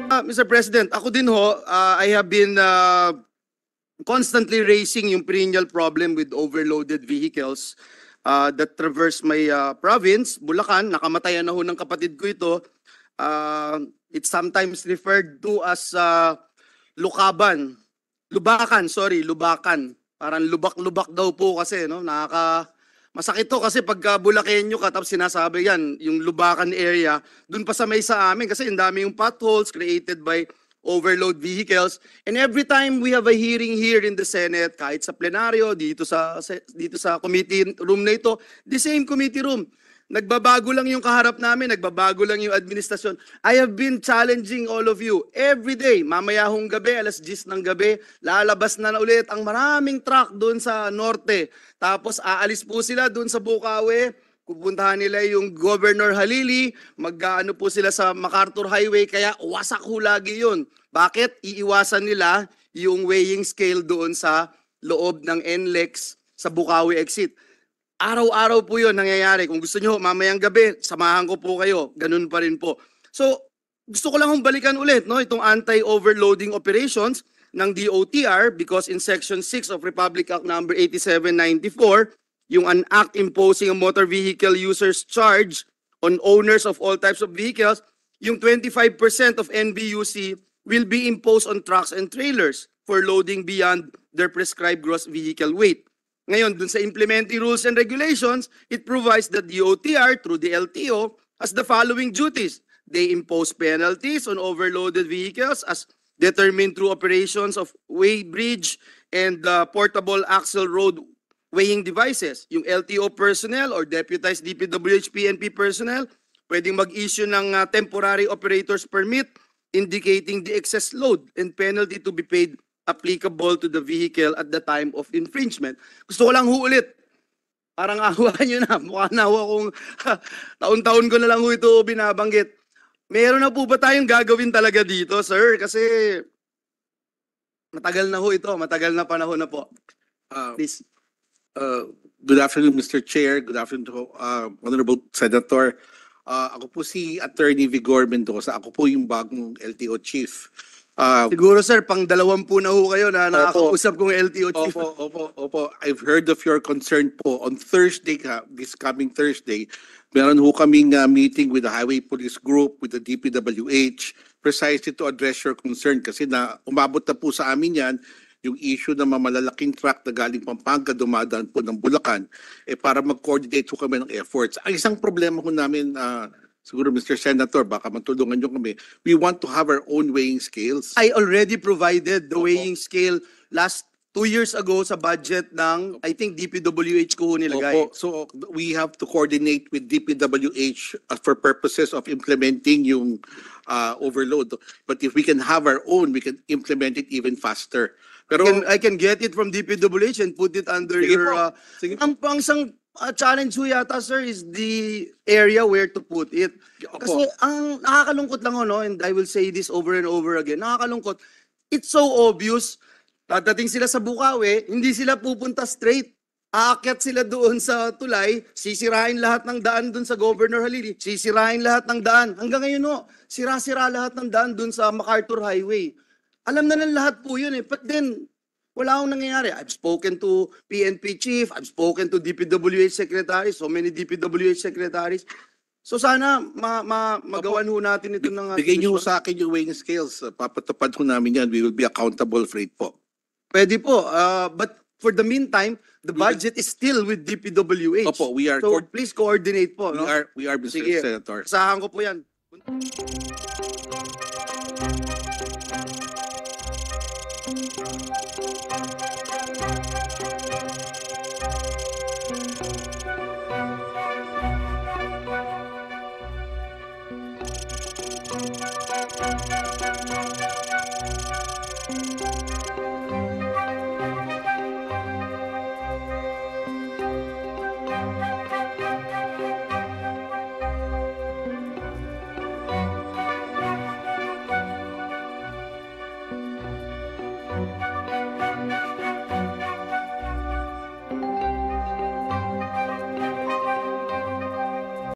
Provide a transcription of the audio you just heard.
Mr. President, ako din ho, I have been constantly raising yung perennial problem with overloaded vehicles that traverse my province, Bulacan. Nakamatayan na ho ng kapatid ko ito. It's sometimes referred to as Lubakan. Parang lubak-lubak daw po kasi, no? Masakit to kasi pagka Bulakenyo ka tapos sinasabi yan, yung Lubakan area, dun pa sa may sa amin kasi ang dami yung potholes created by overload vehicles. And every time we have a hearing here in the Senate, kahit sa plenaryo, dito sa committee room na ito, the same committee room, nagbabago lang yung kaharap namin, nagbabago lang yung administrasyon. I have been challenging all of you every day. Mamaya hong gabi, alas 10 ng gabi, lalabas na ulit ang maraming truck doon sa norte. Tapos aalis po sila doon sa Bukawi, pupuntahan nila yung Governor Halili, mag-ano po sila sa MacArthur Highway, kaya wasak ho lagi yun. Bakit? Iiwasan nila yung weighing scale doon sa loob ng NLEX sa Bukawi exit. Araw-araw po yun nangyayari. Kung gusto nyo, mamayang gabi, samahan ko po kayo. Ganun pa rin po. So, gusto ko lang balikan ulit, no, itong anti-overloading operations ng DOTR because in Section 6 of Republic Act number 8794, yung an act imposing a motor vehicle user's charge on owners of all types of vehicles, yung 25% of NBUC will be imposed on trucks and trailers for loading beyond their prescribed gross vehicle weight. Ngayon, dun sa implementing rules and regulations, it provides that the DOTR through the LTO has the following duties. They impose penalties on overloaded vehicles as determined through operations of weigh bridge and portable axle road weighing devices. Yung LTO personnel or deputized DPWH PNP personnel pwedeng mag-issue ng temporary operator's permit indicating the excess load and penalty to be paid applicable to the vehicle at the time of infringement. Gusto ko lang ulit. Parang awa nyo na. Mukha na akong taon-taon ko na lang ito binabanggit. Meron na po ba tayong gagawin talaga dito, sir? Kasi matagal na ho ito. Matagal na panahon na po. Please. Good afternoon, Mr. Chair. Good afternoon to Honorable Senator. Ako po si Attorney Vigor Mendoza. Ako po yung bagong LTO Chief. Siguro sir, pang 20 na ho kayo na nakakausap kong LTO Chief. Opo. I've heard of your concern po. On Thursday, this coming Thursday, meron ho kaming meeting with the Highway Police Group, with the DPWH, precisely to address your concern. Kasi na umabot na po sa amin yan, yung issue ng malalaking truck na galing Pampanga, dumadaan po ng Bulacan, para mag-coordinate ho kami ng efforts. Ang isang problema ho namin, siguro Mr. Senator, baka matulungan nyo kami. We want to have our own weighing scales. I already provided the weighing scale last 2 years ago sa budget ng, I think, DPWH ko nilagay. So we have to coordinate with DPWH for purposes of implementing yung overload. But if we can have our own, we can implement it even faster. Pero I can get it from DPWH and put it under your... Ang isang challenge ho yata, sir, is the area where to put it. Kasi ang nakakalungkot lang, no, and I will say this over and over again, nakakalungkot, it's so obvious, dadating sila sa Bukawi, hindi sila pupunta straight. Aakyat sila doon sa tulay, sisirain lahat ng daan doon sa Governor Halili, sisirain lahat ng daan. Hanggang ngayon, no, sira-sira lahat ng daan doon sa MacArthur Highway. Alam na ng lahat po yun but then, wala akong nangyayari. I've spoken to PNP chief, I've spoken to DPWH secretaries, so many DPWH secretaries. So sana magawan ho natin ito ng... Bigay nyo sa akin yung weighing scales. Papatupad ho namin yan. We will be accountable for it po. Pwede po. But for the meantime, the budget is still with DPWH. Opo, we are... So please coordinate po. We are, Mr. Senator. Asahan ko po yan.